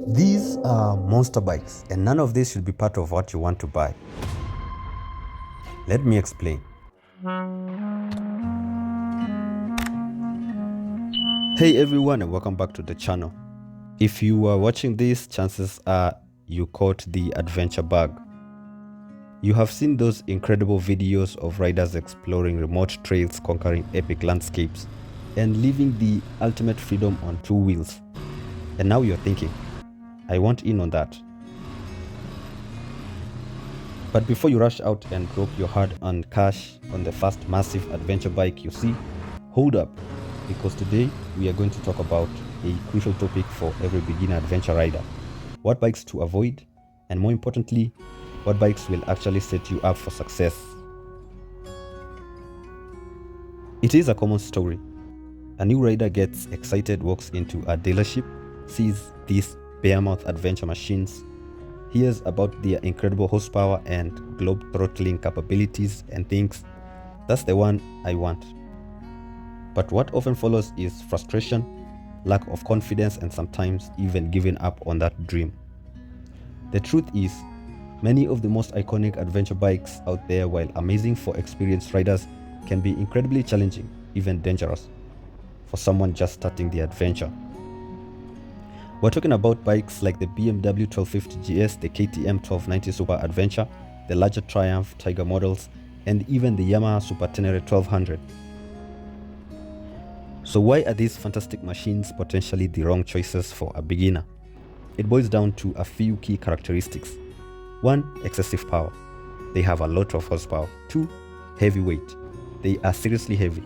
These are monster bikes, and none of this should be part of what you want to buy. Let me explain. Hey everyone, and welcome back to the channel. If you are watching this, chances are you caught the adventure bug. You have seen those incredible videos of riders exploring remote trails, conquering epic landscapes, and living the ultimate freedom on two wheels. And now you're thinking, I want in on that. But before you rush out and drop your hard-earned cash on the first massive adventure bike you see, hold up, because today we are going to talk about a crucial topic for every beginner adventure rider. What bikes to avoid, and more importantly, what bikes will actually set you up for success. It is a common story. A new rider gets excited, walks into a dealership, sees these behemoth adventure machines, hears about their incredible horsepower and globe-throttling capabilities and thinks, that's the one I want. But what often follows is frustration, lack of confidence, and sometimes even giving up on that dream. The truth is, many of the most iconic adventure bikes out there, while amazing for experienced riders, can be incredibly challenging, even dangerous, for someone just starting the adventure. We're talking about bikes like the BMW 1250 GS, the KTM 1290 Super Adventure, the larger Triumph Tiger models, and even the Yamaha Super Tenere 1200. So why are these fantastic machines potentially the wrong choices for a beginner? It boils down to a few key characteristics. 1. Excessive power. They have a lot of horsepower. 2. Heavy weight. They are seriously heavy.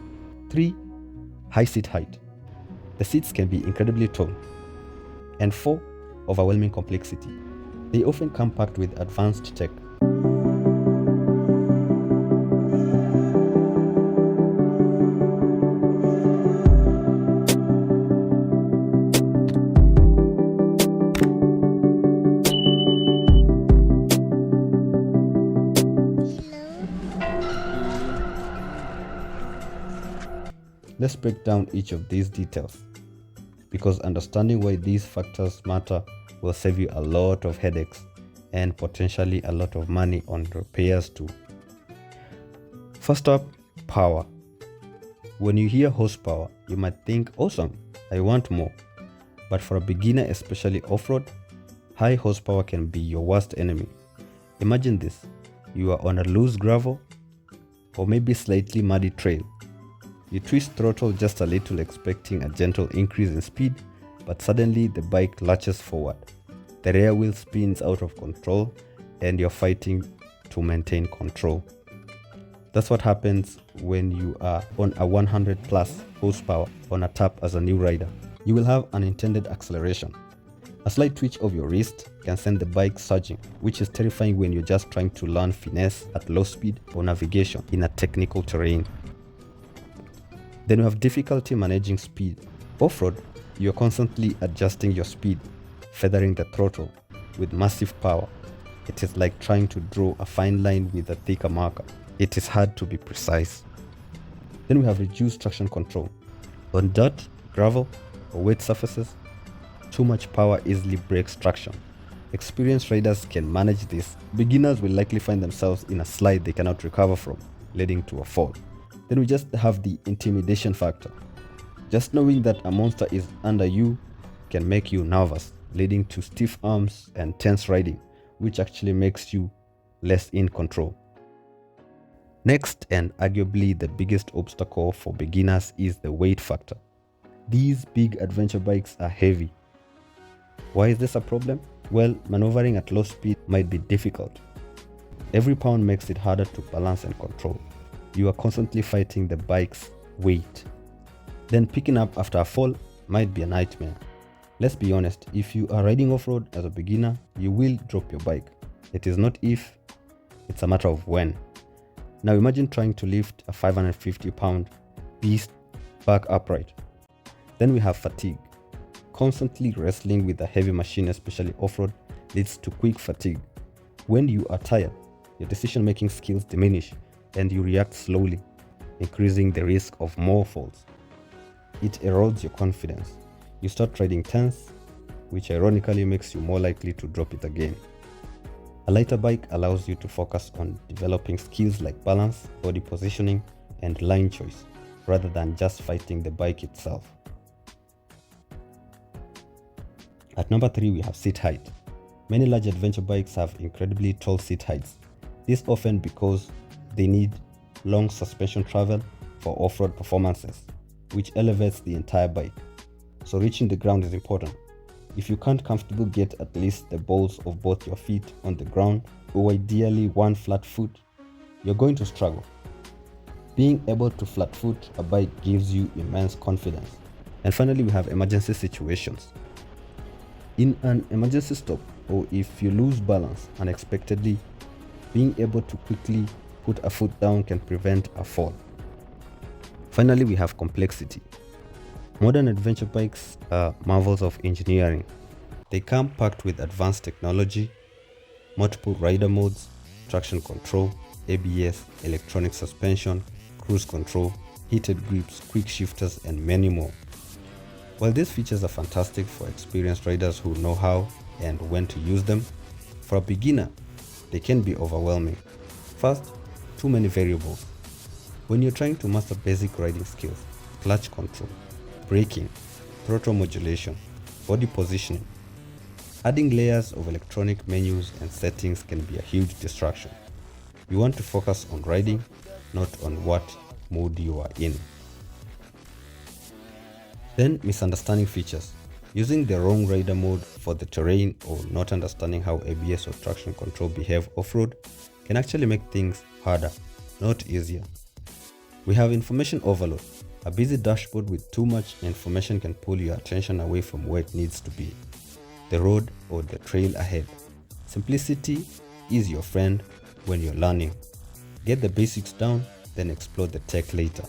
3. High seat height. The seats can be incredibly tall. And 4. Overwhelming complexity. They often come packed with advanced tech. Let's break down each of these details, because understanding why these factors matter will save you a lot of headaches and potentially a lot of money on repairs too. First up, power. When you hear horsepower, you might think, awesome, I want more. But for a beginner, especially off-road, high horsepower can be your worst enemy. Imagine this: you are on a loose gravel or maybe slightly muddy trail. You twist throttle just a little, expecting a gentle increase in speed, but suddenly the bike lurches forward. The rear wheel spins out of control and you're fighting to maintain control. That's what happens when you are on a 100 plus horsepower on a tap as a new rider. You will have unintended acceleration. A slight twitch of your wrist can send the bike surging, which is terrifying when you're just trying to learn finesse at low speed or navigation in a technical terrain. Then you have difficulty managing speed. Off-road, you're constantly adjusting your speed, feathering the throttle with massive power. It is like trying to draw a fine line with a thicker marker. It is hard to be precise. Then we have reduced traction control. On dirt, gravel, or wet surfaces, too much power easily breaks traction. Experienced riders can manage this. Beginners will likely find themselves in a slide they cannot recover from, leading to a fall. Then we just have the intimidation factor. Just knowing that a monster is under you can make you nervous, leading to stiff arms and tense riding, which actually makes you less in control. Next, and arguably the biggest obstacle for beginners, is the weight factor. These big adventure bikes are heavy. Why is this a problem? Well, maneuvering at low speed might be difficult. Every pound makes it harder to balance and control. You are constantly fighting the bike's weight. Then picking up after a fall might be a nightmare. Let's be honest, if you are riding off-road as a beginner, you will drop your bike. It is not if, it's a matter of when. Now imagine trying to lift a 550-pound beast back upright. Then we have fatigue. Constantly wrestling with a heavy machine, especially off-road, leads to quick fatigue. When you are tired, your decision-making skills diminish and you react slowly, increasing the risk of more falls. It erodes your confidence. You start riding tense, which ironically makes you more likely to drop it again. A lighter bike allows you to focus on developing skills like balance, body positioning, and line choice, rather than just fighting the bike itself. At number 3, we have seat height. Many large adventure bikes have incredibly tall seat heights. This often because they need long suspension travel for off-road performances, which elevates the entire bike. So reaching the ground is important. If you can't comfortably get at least the balls of both your feet on the ground, or ideally one flat foot, you're going to struggle. Being able to flat foot a bike gives you immense confidence. And finally, we have emergency situations. In an emergency stop, or if you lose balance unexpectedly, being able to quickly put a foot down can prevent a fall. Finally, we have complexity. Modern adventure bikes are marvels of engineering. They come packed with advanced technology, multiple rider modes, traction control, ABS, electronic suspension, cruise control, heated grips, quick shifters, and many more. While these features are fantastic for experienced riders who know how and when to use them, for a beginner, they can be overwhelming. First, too many variables. When you're trying to master basic riding skills, clutch control, braking, throttle modulation, body positioning, adding layers of electronic menus and settings can be a huge distraction. You want to focus on riding, not on what mood you are in. Then, misunderstanding features. Using the wrong rider mode for the terrain or not understanding how ABS or traction control behave off-road can actually make things harder, not easier. We have information overload. A busy dashboard with too much information can pull your attention away from where it needs to be, the road or the trail ahead. Simplicity is your friend when you're learning. Get the basics down, then explore the tech later.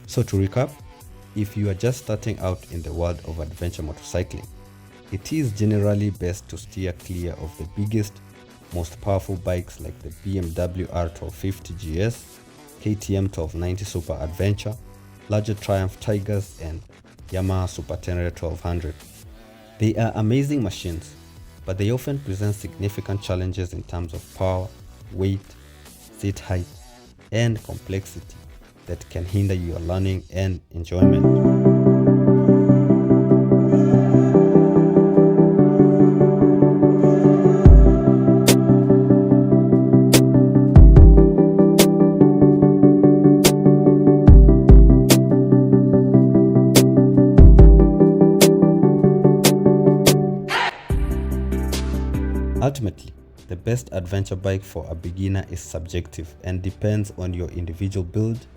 So to recap, if you are just starting out in the world of adventure motorcycling, it is generally best to steer clear of the biggest, most powerful bikes like the BMW R1250 GS, KTM 1290 Super Adventure, larger Triumph Tigers, and Yamaha Super Tenere 1200. They are amazing machines, but they often present significant challenges in terms of power, weight, seat height, and complexity that can hinder your learning and enjoyment. Ultimately, the best adventure bike for a beginner is subjective and depends on your individual build,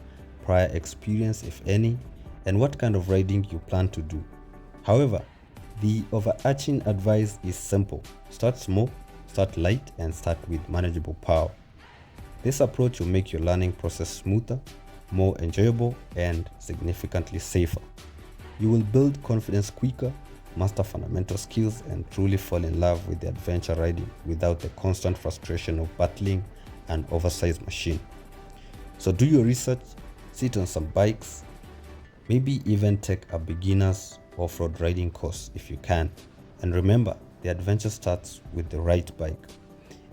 prior experience if any, and what kind of riding you plan to do. However, the overarching advice is simple: start small, start light, and start with manageable power. This approach will make your learning process smoother, more enjoyable, and significantly safer. You will build confidence quicker, master fundamental skills, and truly fall in love with the adventure riding without the constant frustration of battling an oversized machine. So do your research, sit on some bikes, maybe even take a beginner's off-road riding course if you can. And remember, the adventure starts with the right bike.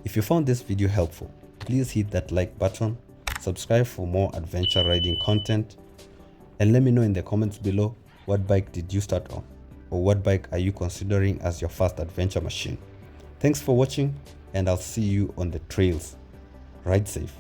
If you found this video helpful, please hit that like button, subscribe for more adventure riding content, and let me know in the comments below, what bike did you start on? Or what bike are you considering as your first adventure machine? Thanks for watching, and I'll see you on the trails. Ride safe.